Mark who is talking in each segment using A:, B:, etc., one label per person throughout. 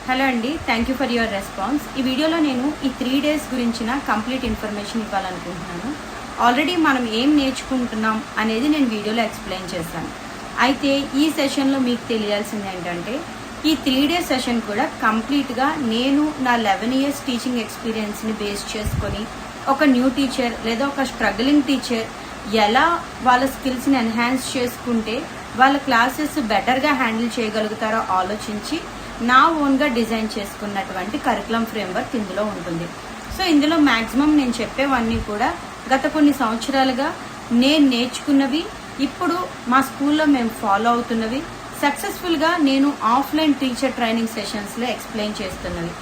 A: Hello అండి, thank you for your response. ఈ వీడియోలో నేను ఈ 3 డేస్ గురించిన కంప్లీట్ ఇన్ఫర్మేషన్ ఇవ్వాలనుకుంటున్నాను. ఆల్రెడీ మనం ఏం నేర్చుకుంటున్నాం అనేది నేను వీడియోలో ఎక్స్ప్లెయిన్ చేశాను. అయితే ఈ సెషన్లో మీకు తెలియాల్సింది ఏంటంటే, ఈ 3 డేస్ సెషన్ కూడా కంప్లీట్గా నేను నా 11 ఇయర్స్ టీచింగ్ ఎక్స్పీరియన్స్ని బేస్ చేసుకొని ఒక న్యూ టీచర్ లేదా ఒక స్ట్రగ్లింగ్ టీచర్ ఎలా వాళ్ళ స్కిల్స్ని ఎన్హాన్స్ చేసుకుంటే వాళ్ళ క్లాసెస్ బెటర్గా హ్యాండిల్ చేయగలుగుతారో ఆలోచించి నా ఓన్గా డిజైన్ చేసుకున్నటువంటి కరికులం ఫ్రేమ్వర్క్ ఇందులో ఉంటుంది. సో ఇందులో మ్యాక్సిమం నేను చెప్పేవన్నీ కూడా గత కొన్ని సంవత్సరాలుగా నేను నేర్చుకున్నవి, ఇప్పుడు మా స్కూల్లో మేము ఫాలో అవుతున్నవి, సక్సెస్ఫుల్గా నేను ఆఫ్లైన్ టీచర్ ట్రైనింగ్ సెషన్స్లో ఎక్స్ప్లెయిన్ చేస్తున్నవి.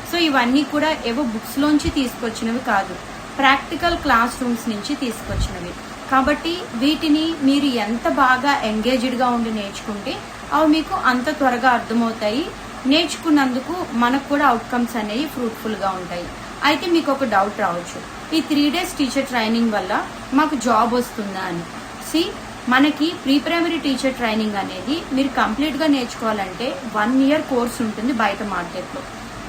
A: సో ఇవన్నీ కూడా ఏవో బుక్స్లోంచి తీసుకొచ్చినవి కాదు, ప్రాక్టికల్ క్లాస్ రూమ్స్ నుంచి తీసుకొచ్చినవి. కాబట్టి వీటిని మీరు ఎంత బాగా ఎంగేజ్డ్గా ఉండి నేర్చుకుంటే అవి మీకు అంత త్వరగా అర్థమవుతాయి. నేర్చుకున్నందుకు మనకు కూడా అవుట్కమ్స్ అనేవి ఫ్రూట్ఫుల్గా ఉంటాయి. అయితే మీకు ఒక డౌట్ రావచ్చు, ఈ 3 డేస్ టీచర్ ట్రైనింగ్ వల్ల మాకు జాబ్ వస్తుందా అని. మనకి ప్రీ ప్రైమరీ టీచర్ ట్రైనింగ్ అనేది మీరు కంప్లీట్గా నేర్చుకోవాలంటే 1 ఇయర్ కోర్స్ ఉంటుంది బయట మార్కెట్లో.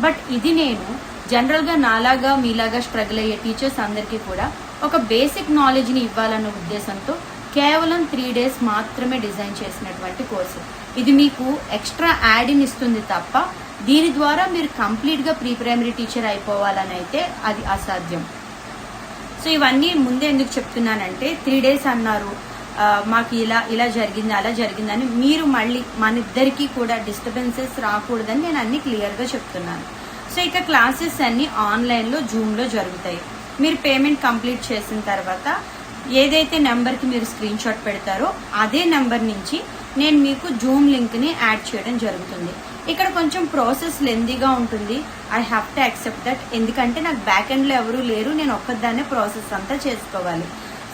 A: బట్ ఇది నేను జనరల్గా నాలాగా మీలాగా స్ట్రగుల్ అయ్యే టీచర్స్ అందరికీ కూడా ఒక బేసిక్ నాలెడ్జ్ని ఇవ్వాలన్న ఉద్దేశంతో కేవలం 3 డేస్ మాత్రమే డిజైన్ చేసినటువంటి కోర్సు. ఇది మీకు ఎక్స్ట్రా యాడ్ని ఇస్తుంది తప్ప దీని ద్వారా మీరు కంప్లీట్గా ప్రీ ప్రైమరీ టీచర్ అయిపోవాలని అయితే అది అసాధ్యం. సో ఇవన్నీ ముందే ఎందుకు చెప్తున్నానంటే, 3 డేస్ అన్నారు, మాకు ఇలా జరిగింది అలా జరిగిందని మీరు మళ్ళీ మన ఇద్దరికీ కూడా డిస్టర్బెన్సెస్ రాకూడదని నేను అన్ని క్లియర్గా చెప్తున్నాను. సో ఇక క్లాసెస్ అన్ని ఆన్లైన్లో జూమ్లో జరుగుతాయి. మీరు పేమెంట్ కంప్లీట్ చేసిన తర్వాత ఏదైతే నెంబర్కి మీరు స్క్రీన్ షాట్ పెడతారో అదే నెంబర్ నుంచి నేను మీకు జూమ్ లింక్ని యాడ్ చేయడం జరుగుతుంది. ఇక్కడ కొంచెం ప్రాసెస్ లెందీగా ఉంటుంది. I have to accept that. ఎందుకంటే నాకు బ్యాక్ ఎండ్లో ఎవరూ లేరు, నేను ఒక్కదాన్నే ప్రాసెస్ అంతా చేసుకోవాలి.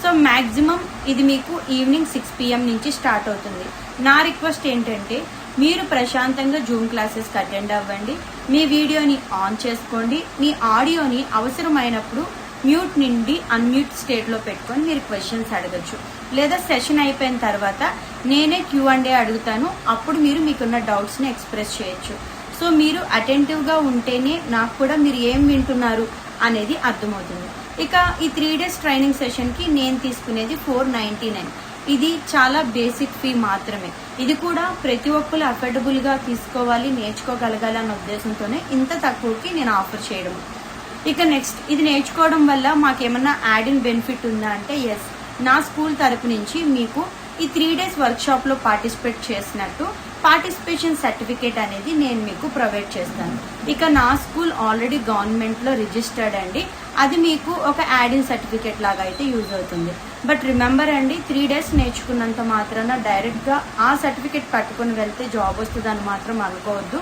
A: సో మ్యాక్సిమం ఇది మీకు ఈవినింగ్ 6 PM నుంచి స్టార్ట్ అవుతుంది. నా రిక్వెస్ట్ ఏంటంటే, మీరు ప్రశాంతంగా జూమ్ క్లాసెస్కి అటెండ్ అవ్వండి, మీ వీడియోని ఆన్ చేసుకోండి, మీ ఆడియోని అవసరమైనప్పుడు మ్యూట్ నుండి అన్మ్యూట్ స్టేట్లో పెట్టుకొని మీరు క్వశ్చన్స్ అడగచ్చు. లేదా సెషన్ అయిపోయిన తర్వాత నేనే Q&A అడుగుతాను, అప్పుడు మీరు మీకున్న డౌట్స్ని ఎక్స్ప్రెస్ చేయొచ్చు. సో మీరు అటెంటివ్గా ఉంటేనే నాకు కూడా మీరు ఏం వింటున్నారు అనేది అర్థమవుతుంది. ఇక ఈ 3 డేస్ ట్రైనింగ్ సెషన్కి నేను తీసుకునేది 499. ఇది చాలా బేసిక్ ఫీ మాత్రమే. ఇది కూడా ప్రతి ఒక్కరు అఫోర్డబుల్గా తీసుకోవాలి, నేర్చుకోగలగాలి అన్న ఉద్దేశంతోనే ఇంత తక్కువకి నేను ఆఫర్ చేయడం. ఇక నెక్స్ట్, ఇది నేర్చుకోవడం వల్ల మాకేమన్నా యాడ్ ఇన్ బెనిఫిట్ ఉందా అంటే ఎస్, నా స్కూల్ తరపు నుంచి మీకు ఈ 3 డేస్ వర్క్షాప్లో పార్టిసిపేట్ చేసినట్టు పార్టిసిపేషన్ సర్టిఫికేట్ అనేది నేను మీకు ప్రొవైడ్ చేస్తాను. ఇక నా స్కూల్ ఆల్రెడీ గవర్నమెంట్లో రిజిస్టర్డ్ అండి, అది మీకు ఒక యాడ్ ఇన్ సర్టిఫికేట్ లాగా అయితే యూజ్ అవుతుంది. బట్ రిమెంబర్ అండి, 3 డేస్ నేర్చుకున్నంత మాత్రాన డైరెక్ట్గా ఆ సర్టిఫికేట్ పట్టుకుని వెళ్తే జాబ్ వస్తుందని మాత్రం అనుకోవద్దు.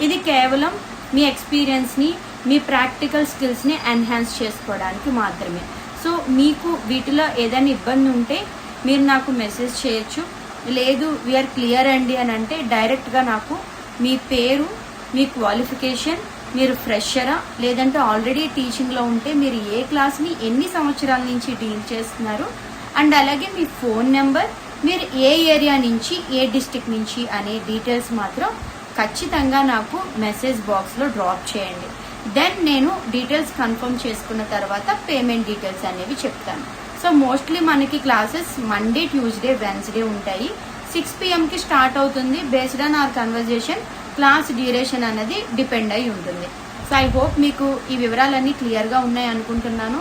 A: ఇది కేవలం మీ ఎక్స్పీరియన్స్ని, మీ ప్రాక్టికల్ స్కిల్స్ని ఎన్హాన్స్ చేసుకోవడానికి మాత్రమే. సో మీకు వీటిలో ఏదైనా ఇబ్బంది ఉంటే మీరు నాకు మెసేజ్ చేయొచ్చు. లేదు వీఆర్ క్లియర్ అండి అని అంటే డైరెక్ట్గా నాకు మీ పేరు, మీ క్వాలిఫికేషన్, మీరు ఫ్రెషరా లేదంటే ఆల్రెడీ టీచింగ్లో ఉంటే మీరు ఏ క్లాస్ని ఎన్ని సంవత్సరాల నుంచి డీల్ చేస్తున్నారు, అండ్ అలాగే మీ ఫోన్ నెంబర్, మీరు ఏ ఏరియా నుంచి ఏ డిస్ట్రిక్ట్ నుంచి అనే డీటెయిల్స్ మాత్రం ఖచ్చితంగా నాకు మెసేజ్ బాక్స్లో డ్రాప్ చేయండి. దెన్ నేను డీటెయిల్స్ కన్ఫర్మ్ చేసుకున్న తర్వాత పేమెంట్ డీటెయిల్స్ అనేవి చెప్తాను. సో మోస్ట్లీ మనకి క్లాసెస్ మండే, ట్యూస్డే, వెన్స్డే ఉంటాయి. 6 PMకి స్టార్ట్ అవుతుంది. Based on hour conversation class duration అనేది డిపెండ్ అయి ఉంటుంది. సో ఐ హోప్ మీకు ఈ వివరాలన్నీ క్లియర్గా ఉన్నాయి అనుకుంటున్నాను.